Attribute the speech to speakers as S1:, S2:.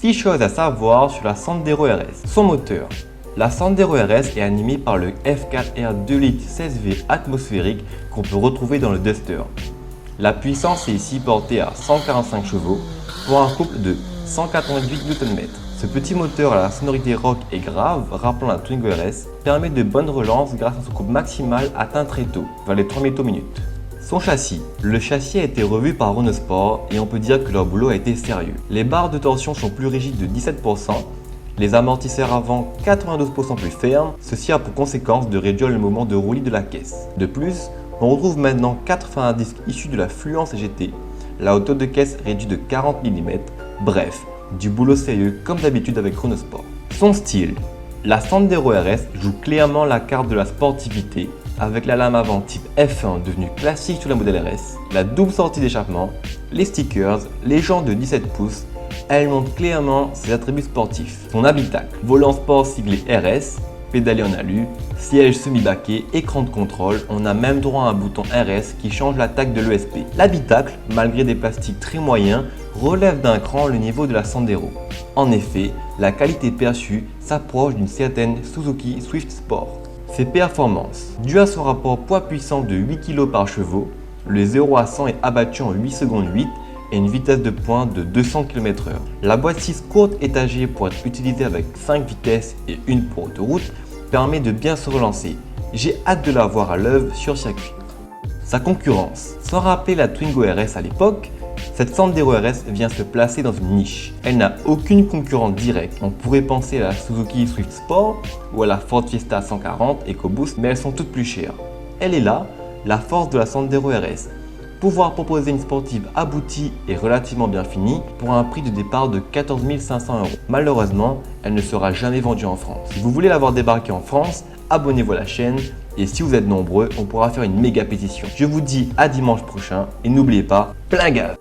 S1: 6 choses à savoir sur la Sandero RS. Son moteur. La Sandero RS est animée par le F4R 2 litres 16V atmosphérique qu'on peut retrouver dans le Duster. La puissance est ici portée à 145 chevaux pour un couple de 188 Nm. Ce petit moteur à la sonorité rock et grave, rappelant la Twingo RS, permet de bonnes relances grâce à son couple maximal atteint très tôt, vers les 3 métaux minutes. Son châssis. Le châssis a été revu par Renault Sport et on peut dire que leur boulot a été sérieux. Les barres de torsion sont plus rigides de 17%, les amortisseurs avant 92% plus fermes, ceci a pour conséquence de réduire le moment de roulis de la caisse. De plus, on retrouve maintenant 81 disques issus de la Fluence GT, la hauteur de caisse réduite de 40 mm, bref, du boulot sérieux comme d'habitude avec Renault Sport. Son style. La Sandero RS joue clairement la carte de la sportivité avec la lame avant type F1 devenue classique sur le modèle RS, la double sortie d'échappement, les stickers, les jantes de 17 pouces, elle montre clairement ses attributs sportifs. Son habitacle, volant sport siglé RS, pédalier en alu, siège semi-baquet, écran de contrôle, on a même droit à un bouton RS qui change la taille de l'ESP. L'habitacle, malgré des plastiques très moyens, relève d'un cran le niveau de la Sandero. En effet, la qualité perçue s'approche d'une certaine Suzuki Swift Sport. Ses performances. Dû à son rapport poids-puissance de 8 kg par chevaux, le 0 à 100 est abattu en 8 secondes 8 et une vitesse de pointe de 200 km/h. La boîte 6 courte étagée pour être utilisée avec 5 vitesses et une pour autoroute permet de bien se relancer. J'ai hâte de la voir à l'œuvre sur circuit. Sa concurrence. Sans rappeler la Twingo RS à l'époque, cette Sandero RS vient se placer dans une niche. Elle n'a aucune concurrente directe. On pourrait penser à la Suzuki Swift Sport ou à la Ford Fiesta 140 EcoBoost, mais elles sont toutes plus chères. Elle est là, la force de la Sandero RS. Pouvoir proposer une sportive aboutie et relativement bien finie pour un prix de départ de 14 500 €. Malheureusement, elle ne sera jamais vendue en France. Si vous voulez la voir débarquer en France, abonnez-vous à la chaîne et si vous êtes nombreux, on pourra faire une méga pétition. Je vous dis à dimanche prochain et n'oubliez pas, plein gaz!